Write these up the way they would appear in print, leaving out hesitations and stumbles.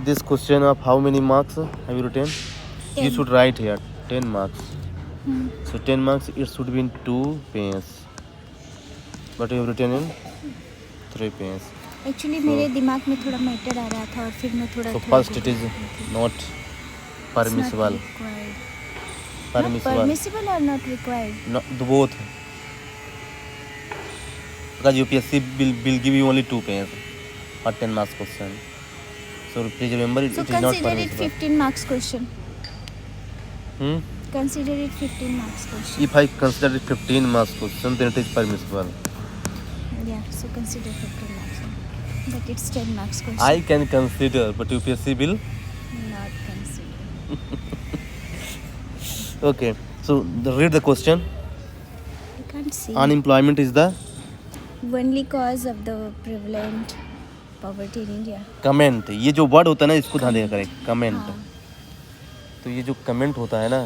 this question of how many marks have you written? You 10. should write here 10 marks. Hmm. So 10 marks it should be in 2 pages. But you have written in 3 pages. Actually So- मेरे दिमाग में थोड़ा matter आ रहा था और फिर मैं थोड़ा So थोड़ा first it is not permissible. permissible or not required. No, the both. Because UPSC will give you only 2 pages for 10 marks question. So please remember it, So it is not consider it permissible. 15 marks question. Consider it 15 marks question. If I consider it 15 marks question, then it is permissible. Yeah, so consider 15 marks. But it's 10 marks question. I can consider, but UPSC will. Not consider. Okay. So read the question. I can't see. Unemployment is the Only cause of the prevalent poverty in India. Comment. ये जो word होता है ना इसको ध्यान देगा करें. Comment. हाँ. तो ये जो कमेंट होता है ना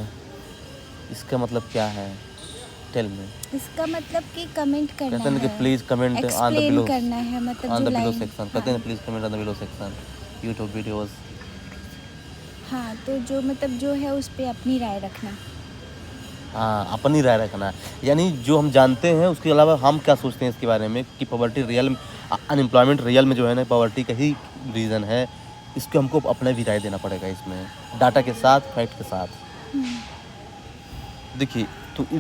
इसका मतलब क्या है? Tell me. इसका मतलब कि कमेंट करना कहते हैं कि है. Please comment on the explain below करना है मतलब ऑन जो द बिलो लाइन. सेक्शन. कहते हैं please comment on the below section YouTube videos. हाँ, तो जो मतलब जो है उस पे अपनी राय रखना. हाँ, अपनी राय रखना. यानी जो हम जानते हैं उसके अलावा हम क्या सोचते हैं इसके बारे में कि पॉवर्टी रियल अनएम्प्लॉयमेंट रियल में जो है ना पॉवर्टी का ही रीज़न है. इसको हमको अपना भी राय देना पड़ेगा इसमें डाटा के साथ फैक्ट के साथ. देखिए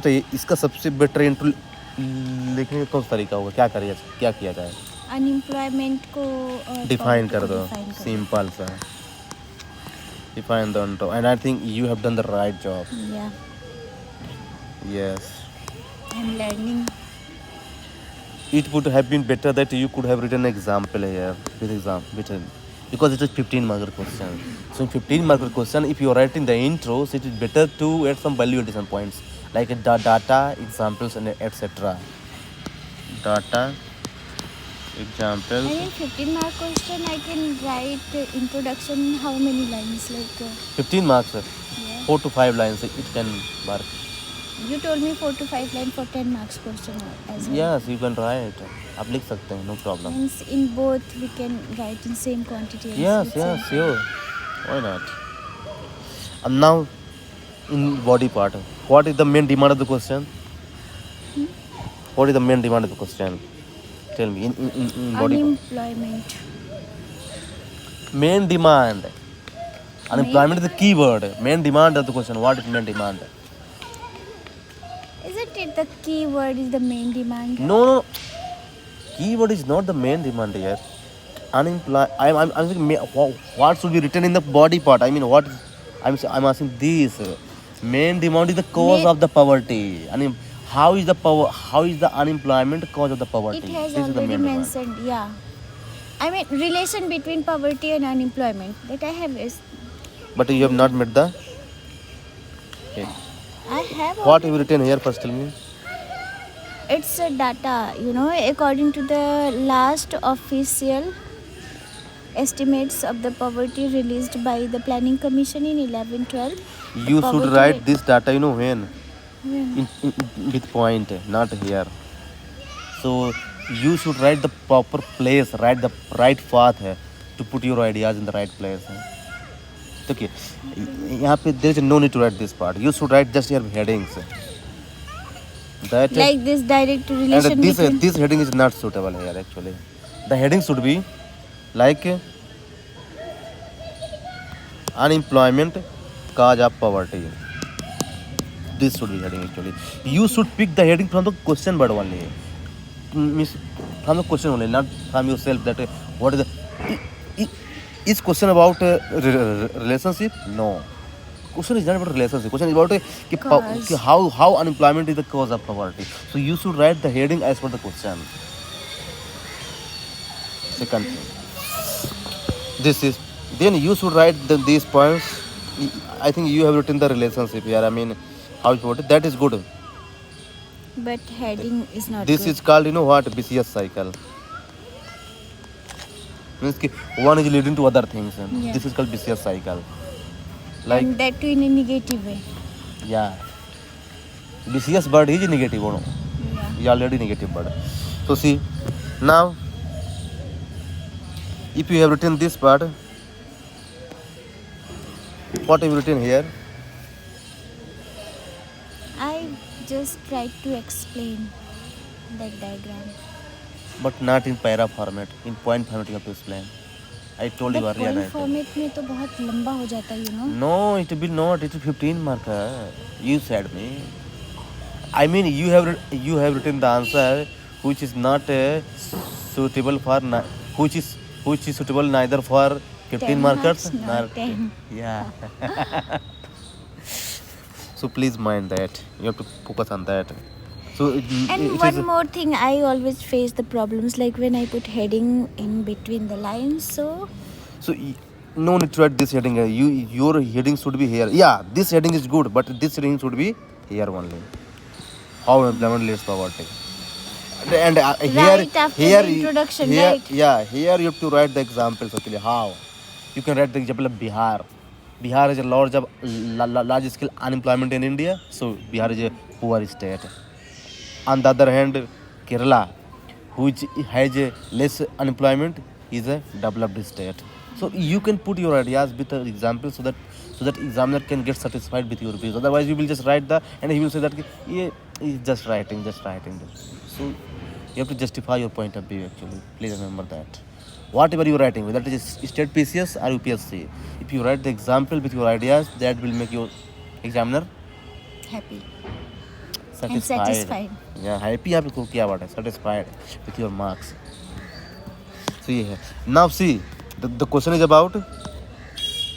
तो इसका सबसे बेटर इंट्रो लिखने का कौन सा तरीका होगा? क्या किया जाए? अनएम्प्लॉयमेंट को डिफाइन कर दो. define कर दो. सिंपल सा डिफाइन दो. And I think you have done the right job. Yeah, yes. I'm learning. It would have been better that you could have written an example here because it is 15 marker question. So in 15 marker question, if you are writing the intros, it is better to add some value addition points like data, examples, and etc. Data, examples. And in 15 mark question, I can write introduction how many lines like. 15 marks, Yeah. 4 to 5 lines. It can work. You told me 4 to 5 lines for 10 marks question as well. Yes, you can write. आप लिख सकते हैं, no problem. Means in both we can write in same quantity. and Yes, with yes, same- sure. Why not? And now, in body part, what is the main demand of the question? What is the main demand of the question? Tell me. In body part. Unemployment. Main demand. Unemployment is the key word. Main demand of the question. What is main demand? Isn't it the key word is the main demand? No. Keyword is not the main demand here. I'm saying what should be written in the body part. I mean, what is, I'm asking this. Main demand is the cause of the poverty. I mean, how is the unemployment cause of the poverty? It has This is the already main demand. mentioned. Yeah. I mean relation between poverty and unemployment that I have is. But you have not met the. Okay. I have. What have you written here? First, tell me. It's a data, according to the last official estimates of the poverty released by the Planning Commission in 11-12. You should poverty write rate- this data. You know when. Yeah. With point, not here. So you should write the proper place, write the right path है to put your ideas in the right place. Okay, यहाँ पे there is no need to write this part. You should write just your headings. That Like this direct relation and this between. this heading is not suitable here actually. The heading should be like unemployment cause of poverty. This should be heading actually. You should pick the heading from the question word only. Means from the question only, not from yourself that what is the is question about relationship? No. Question is not about relationship. Question is about Cause. how unemployment is the cause of poverty. So you should write the heading as per the question. Second thing. This is then you should write these points. I think you have written the relationship here. I mean, how you put it. That is good. But heading is not This good. is called, what, vicious cycle. Means ki one is leading to other things. Yeah. This is called vicious cycle. Like, and that too in a negative way. yeah. Vicious word is negative. No? Yeah. Is already negative word. So see, now, if you have written this part, What have you written here? I just tried to explain that diagram. But not in para format. In point format you have to explain. I told you But earlier. point Night. format में तो बहुत लंबा हो जाता है, you know. No, it will not. It is 15 marker. You said me. I mean, you have written the answer which is not suitable for which is suitable neither for 15 10 markers marks, nor not 10. yeah. So please mind that you have to focus on that. So And it one is more thing, I always face the problems like when I put heading in between the lines. So so no need to write this heading. Your heading should be here. Yeah, this heading is good, but this heading should be here only. How employment leads poverty. And right after the introduction, here, right? Yeah, here you have to write the examples actually. How? You can write the example of Bihar. Bihar is a large scale unemployment in India, so Bihar is a poor state. On the other hand, Kerala, which has a less unemployment, is a developed state. So you can put your ideas with the example so that examiner can get satisfied with your views. Otherwise, you will just write and he will say that yeah, he's just writing. So you have to justify your point of view actually. Please remember that. Whatever you are writing, whether it is state PCS or UPSC, if you write the example with your ideas, that will make your examiner Happy. satisfied. Yeah, happy आपको क्या बात है? Satisfied with your marks. So ये है. Now see, the question is about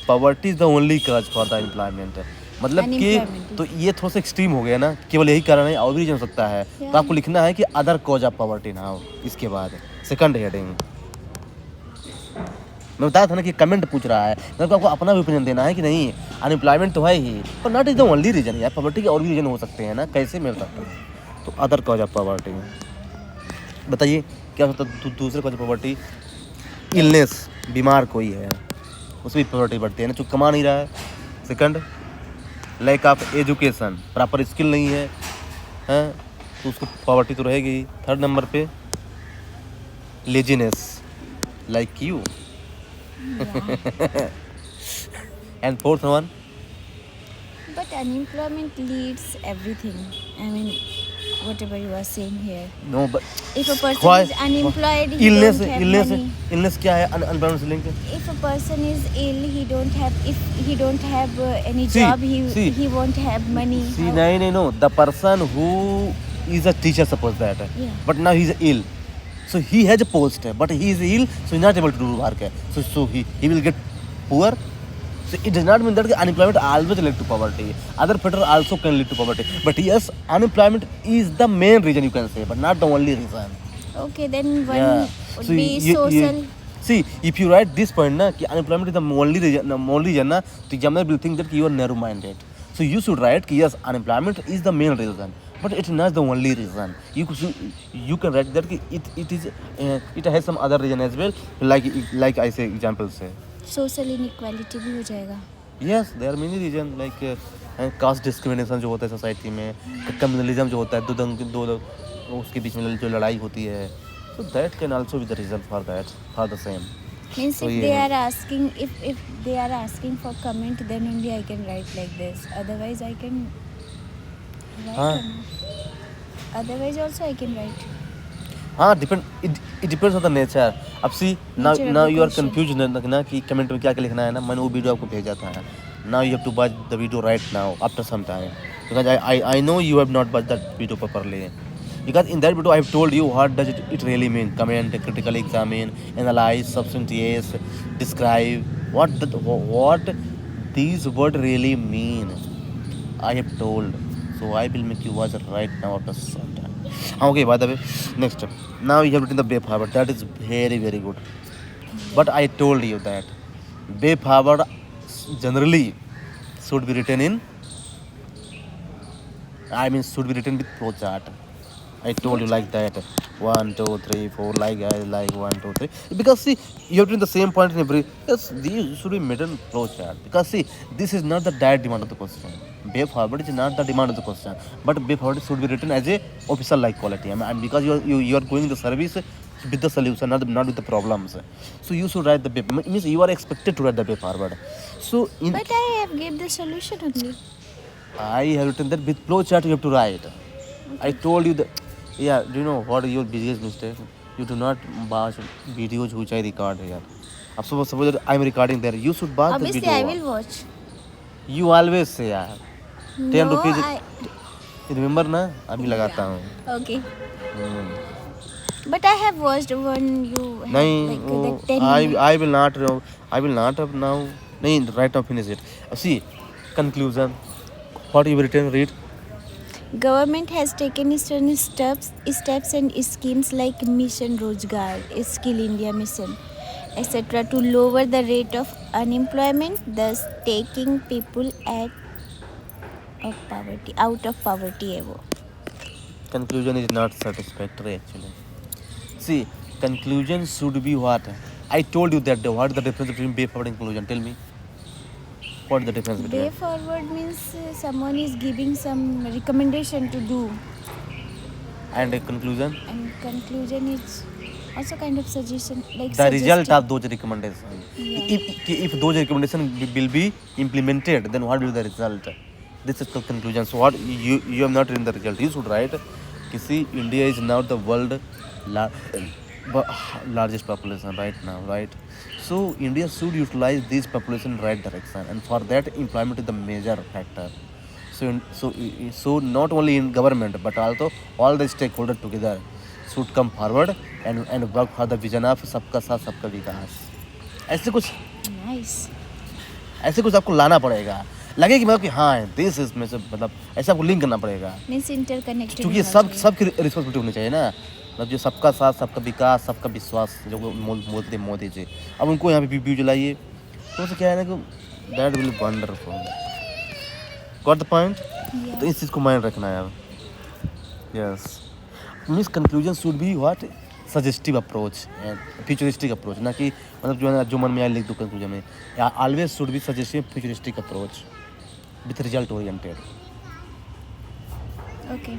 poverty is the only cause for the unemployment. मतलब कि Unemployment. तो ये थोड़ा सा एक्सट्रीम हो गया ना, केवल यही कारण है और भी रीजन हो सकता है. तो आपको लिखना है कि अदर कॉज ऑफ पॉवर्टी ना हो. इसके बाद सेकंड हेडिंग मैं बताया था ना कि कमेंट पूछ रहा है, मेरे को आपको अपना भी ओपिनियन देना है कि नहीं अनएम्प्लॉयमेंट तो है ही, पर not is the only reason यार. पॉवर्टी के और भी रीजन हो सकते हैं ना, कैसे मिल सकते हैं. तो अदर कॉज ऑफ पॉवर्टी बताइए क्या होता है. दूसरे कॉज ऑफ पॉवर्टी इलनेस, बीमार कोई है उसमें भी पॉवर्टी बढ़ती है ना, जो कमा नहीं रहा है. Second lack of education, proper skill नहीं है हैं, तो उसको पॉवर्टी तो रहेगी. थर्ड नंबर पे laziness like you. And fourth one, But unemployment leads everything. I mean, whatever you are saying here. no but If a person why is unemployed, he illness don't have illness money. illness क्या है unemployment से link है? If a person is ill, he don't have. If he don't have any See, job, see. he won't have money. See, How- no, the person who is a teacher, suppose that, Yeah. but now he's ill, so he has a post, but he is ill, so he's not able to do work. So he will get poor. So it does not mean that unemployment always lead to poverty. Other factors also can lead to poverty. But yes, unemployment is the main reason you can say, but not the only reason. Okay, then one Yeah. would So be you- social. see, if you write this point na कि unemployment is the only reason na, तो examiner will think that you are narrow-minded. So you should write कि yes, unemployment is the main reason, but it is not the only reason. You can write that कि it has some other reason as well, like I say example से. Social inequality भी हो जाएगा. Yes, there are many reasons like caste discrimination जो होता है society में, communalism जो होता है, दो उसके बीच में जो लड़ाई होती है, so that can also be the reason for that, for the same. Means So, if yeah. they are asking, if they are asking for comment, then only I can write like this. Otherwise, I can write. हाँ. or not? Otherwise, also I can write. हाँ it depends on the nature. अब सी now Nature of the you are question. confused ना कि comment में क्या क्या लिखना है ना, मैंने वो वीडियो आपको भेजा था. Now you have to watch the video right now after some time, because I know you have not watched that video properly, because in that video I have told you what does it really mean. Comment, critically examine, analyze, substantiate, describe what these words really mean. I have told, so I will make you watch it right now after some time. Okay, by the way, next now you have written the Bay Forward. That is very very good, but I told you that Bay Forward generally should be written in, should be written with flow chart. I told you like that. 1, 2, 3, 4, like 1, 2, 3. Because see, you have to do the same point in every. Yes, these should be made in flow chart. Because see, this is not the direct demand of the question. Bay forward is not the demand of the question, but Bay forward should be written as a official like quality. Because you are going the service with the solution, not with the problems. So you should write the paper. Means you are expected to write the paper forward. So in But I have gave the solution only. I have written that with flow chart you have to write. I told you that. Yeah, do you know what is your biggest mistake? You do not watch videos which I record here. अब suppose that I'm recording there. You should watch the Obviously, video. I will watch. You always say यार. 10 No, rupees. I. Remember ना? अभी लगाता हूँ. Okay. But I have watched when you have नहीं like वो that 10 minutes. I will not have now. नहीं right now finish it. See conclusion. What you written? Read. Government has taken certain steps and schemes like Mission Rozgar, Skill India Mission, etc. to lower the rate of unemployment, thus taking people out of poverty. है वो. Conclusion is not satisfactory actually. See, conclusion should be what? I told you that what is the difference between way forward and conclusion? Tell me. What is the difference between? Way forward means someone is giving some recommendation to do, And a conclusion? and conclusion is also kind of suggestion, like The result suggesting. of those recommendations. Yeah. If those recommendations will be implemented, then what will be the result? This is the conclusion. So what you have not written the result. You should write. You see, India is now the world largest population right now, right? So India should utilize this population in right direction, and for that, employment is the major factor. So not only in government but also all the stakeholders together should come forward and work for the vision of सबका साथ सबका विकास. Nice. ऐसे कुछ आपको लाना पड़ेगा. लगे कि मतलब कि हाँ देश इसमें से मतलब ऐसे आपको लिंक करना पड़ेगा. Means interconnected. क्योंकि ये सबकी रिस्पॉन्सिबिलिटी होनी चाहिए ना. मतलब जो सबका साथ सबका विकास सबका विश्वास जो मोदी जी अब उनको यहाँ पे व्यू जलाइए तो उससे क्या है ना कि that will wonderful. Got the point. तो इस चीज़ को माइंड रखना है अब. Yes means conclusion should be what suggestive approach and futuristic approach. ना कि मतलब जो है जो मन में आए लिख दो कंक्लूजन में. Always should be suggestive futuristic approach with result oriented. Okay.